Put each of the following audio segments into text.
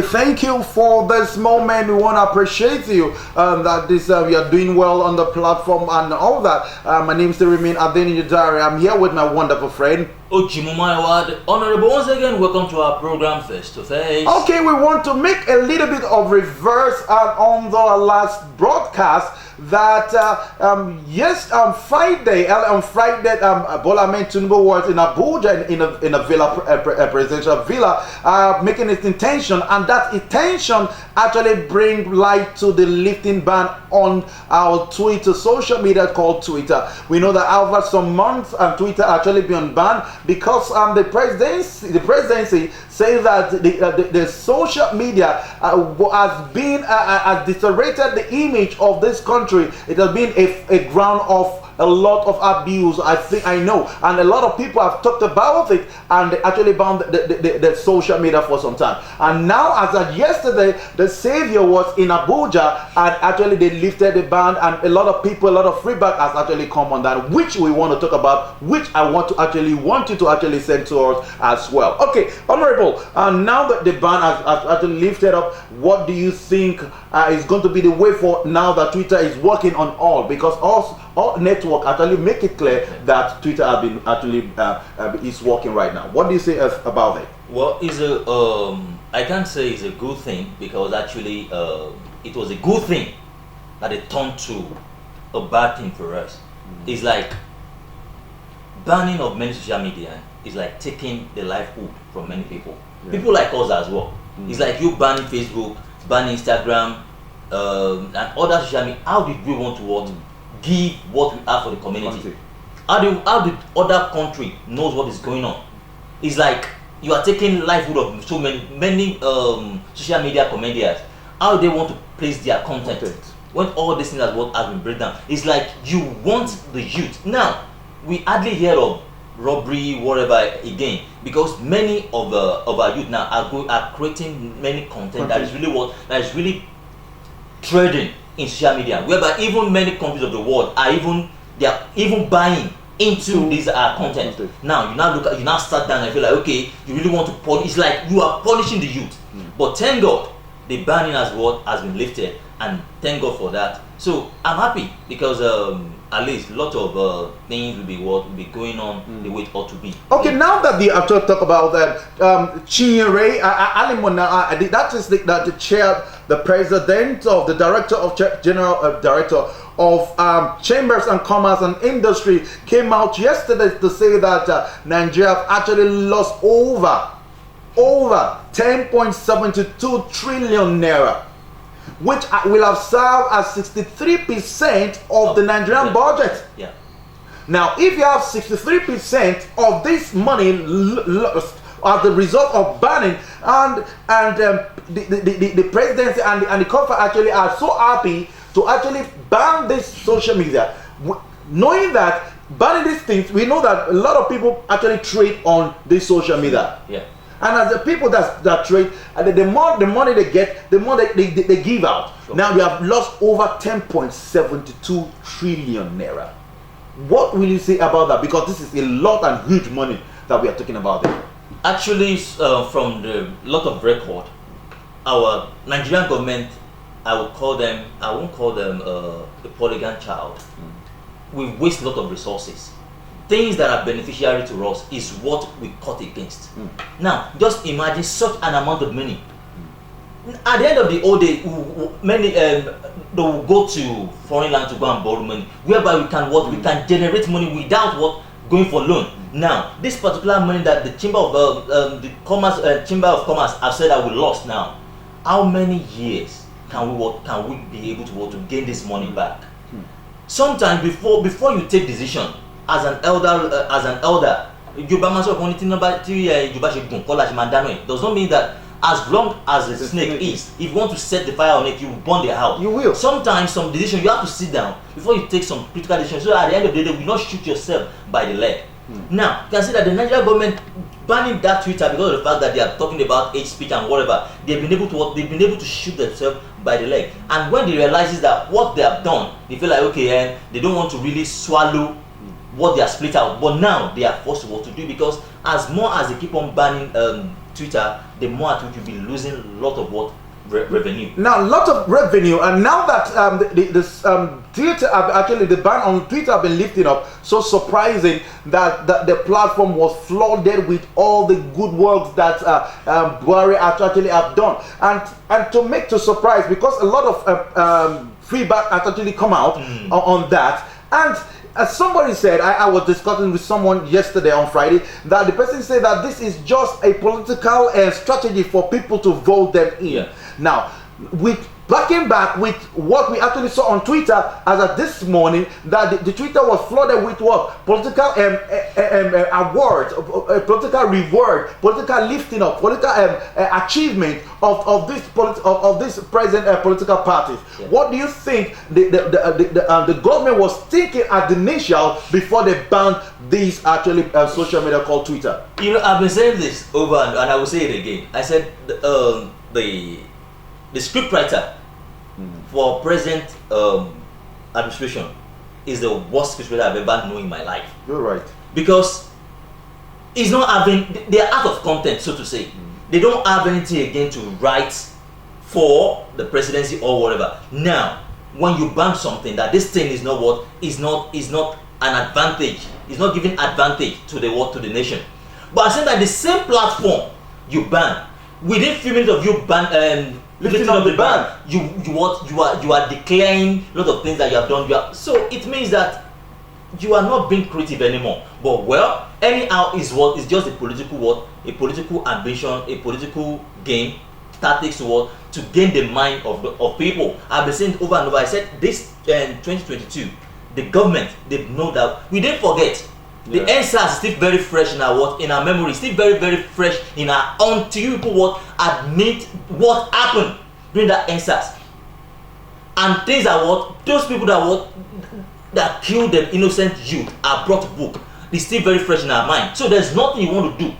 Okay, thank you for this moment. We want to appreciate you that this you are doing well on the platform and all that. My name is Remain Adeni Jadari. I'm here with my wonderful friend Ochimumaiwad. Honorable, once again, welcome to our program Face to Face. Okay, we want to make a little bit of reverse on the last broadcast that Friday, Bola Tinubu was in Abuja in a villa, a presidential villa, making its intention, and that intention actually bring light to the lifting ban on our Twitter, social media called Twitter. We know that over some months, Twitter actually been banned because the presidency says that the social media has deteriorated the image of this country. It has been a ground of a lot of abuse. I know, and a lot of people have talked about it, and they actually banned the social media for some time. And now, as of yesterday, the savior was in Abuja, and actually they lifted the ban, and a lot of people, a lot of feedback has actually come on that, which we want to talk about, which I want you to actually send to us as well. Okay, Honorable, now that the ban has actually lifted up, what do you think is going to be the way for now that Twitter is working on all? Because all network actually make it clear that Twitter has been actually is working right now. What do you say about it? Well, I can't say it's a good thing, because actually it was a good thing that it turned to a bad thing for us. It's like banning of many social media is like taking the livelihood from many people. People like us as well. It's like you banning Facebook, banning Instagram, and other social media. How did we want to give what we have for the community? How the other country knows what is going on? It's like you are taking livelihood of so many social media comedians. How they want to place their content when all these things has been break down. It's like you want the youth. Now we hardly hear of robbery, whatever again, because many of our youth now are creating many content that is really trading in social media, whereby even many countries of the world are even buying into this content. Now you now start down and feel like, okay, you really want to punish. It's like you are punishing the youth. But thank God the banning has been lifted, and thank God for that. So I'm happy, because at least a lot of things will be going on the way it ought to be. Okay, now that the talk about that, Chinyere Alimona, that is the chair, the president of the general director of Chambers and Commerce and Industry, came out yesterday to say that Nigeria have actually lost over 10.72 trillion naira, which will have served as 63% of the Nigerian budget. Yeah. Now, if you have 63% of this money lost as the result of banning, and the presidency and the government actually are so happy to actually ban this social media, knowing that banning these things, we know that a lot of people actually trade on this social media. Yeah. And as the people that trade, the more the money they get, the more they give out. Sure. Now we have lost over 10.72 trillion naira. What will you say about that? Because this is a lot and huge money that we are talking about there. Actually, from the lot of record, our Nigerian government, I won't call them the polygon child. We waste a lot of resources. Things that are beneficiary to us is what we cut against. Now, just imagine such an amount of money. At the end of the whole day, many they will go to foreign land to go and borrow money, whereby we can generate money without going for loan. Now, this particular money that the Chamber of Commerce have said that we lost now, how many years can we be able to gain this money back? Sometimes before you take decision, as an elder, does not mean that as long as the snake is, if you want to set the fire on it, you will burn the house. You will. Sometimes some decision you have to sit down before you take some critical decision, so at the end of the day, you will not shoot yourself by the leg. Now, you can see that the Nigerian government banning that Twitter because of the fact that they are talking about hate speech and whatever. They've been able to shoot themselves by the leg. And when they realizes that what they have done, they feel like, okay, they don't want to really swallow what they are split out. But now they are forced to do, because as more as they keep on banning Twitter, the more at which you'll be losing a lot of what revenue. Now, a lot of revenue, and now that Twitter actually the ban on Twitter have been lifted up, so surprising that the platform was flooded with all the good works that Buhari actually have done, and to surprise, because a lot of feedback actually come out on that. And as somebody said, I was discussing with someone yesterday on Friday, that the person said that this is just a political strategy for people to vote them in. Yeah. Now, backing back with what we actually saw on Twitter as of this morning, that the Twitter was flooded with what? Political awards, political reward, political lifting up, political achievement of this present political parties. Yeah. What do you think the government was thinking at the initial before they banned this actually social media called Twitter? You know, I've been saying this over and I will say it again. I said the scriptwriter for present administration is the worst scriptwriter I've ever known in my life. You're right. Because it's not having, they're out of content, so to say. They don't have anything again to write for the presidency or whatever. Now, when you ban something that this thing is not what is not an advantage, it's not giving advantage to the nation. But I said that the same platform you ban, within few minutes of you ban lifting up the ban, you are declaring a lot of things that you have done. So it means that you are not being creative anymore. But well, anyhow, is just a political ambition, a political game, tactics to gain the mind of people. I've been saying over and over. I said this in 2022, the government, they know that we didn't forget. The NSAS is still very fresh in our memory, still very, very fresh in our, until people admit what happened during that NSAS. And things are those people that killed the innocent youth are brought to book. It's still very fresh in our mind. So there's nothing you want to do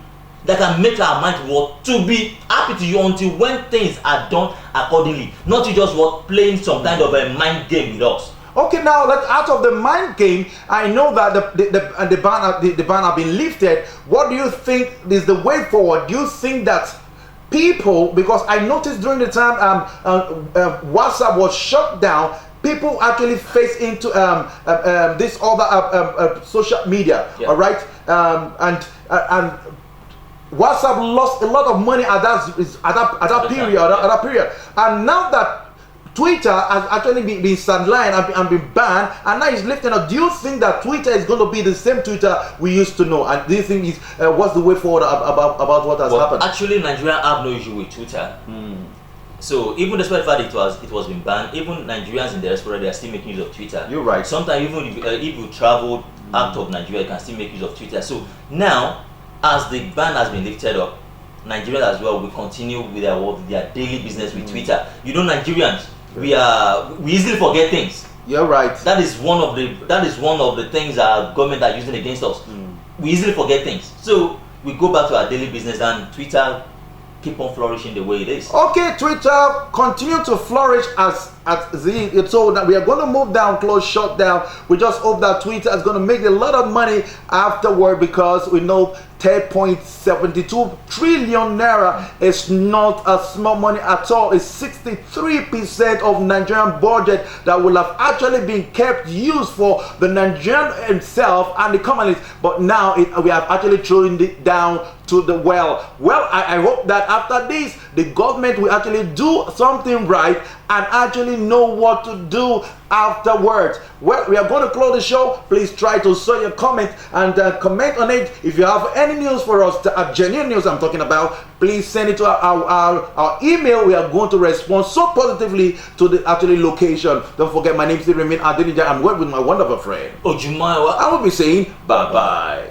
that can make our mind to be happy to you until when things are done accordingly. Not to just playing some kind of a mind game with us. Okay, now let's out of the mind game. I know that the ban have been lifted. What do you think is the way forward? Do you think that people, because I noticed during the time WhatsApp was shut down, people actually face into this other social media, all right, and WhatsApp lost a lot of money at that period, and now that Twitter has actually been sidelined and been banned, and now it's lifting up. Do you think that Twitter is going to be the same Twitter we used to know? And do you think what's the way forward about what has happened? Actually, Nigeria have no issue with Twitter. So even despite the fact it was been banned, even Nigerians in the diaspora, they are still making use of Twitter. You're right. Sometimes even if you travel out of Nigeria, you can still make use of Twitter. So now, as the ban has been lifted up, Nigerians as well will continue with their daily business with Twitter. You know, Nigerians, we easily forget things. You're right. That is one of the things our government are using against us. We easily forget things. So we go back to our daily business, and Twitter keep on flourishing the way it is. Okay, Twitter continue to flourish so that we are going to move down, close, shut down. We just hope that Twitter is going to make a lot of money afterward, because we know 10.72 trillion naira is not a small money at all. It's 63% of Nigerian budget that will have actually been kept used for the Nigerian himself and the companies, but now we have actually thrown it down to the well. Well, I hope that after this, the government will actually do something right and actually know what to do afterwards. Well, we are going to close the show. Please try to show your comment and comment on it. If you have any news for us, genuine news I'm talking about, please send it to our email. We are going to respond so positively to the actually location. Don't forget, my name is Remain Adenija. I'm with my wonderful friend Ojumaiwa. I will be saying bye-bye.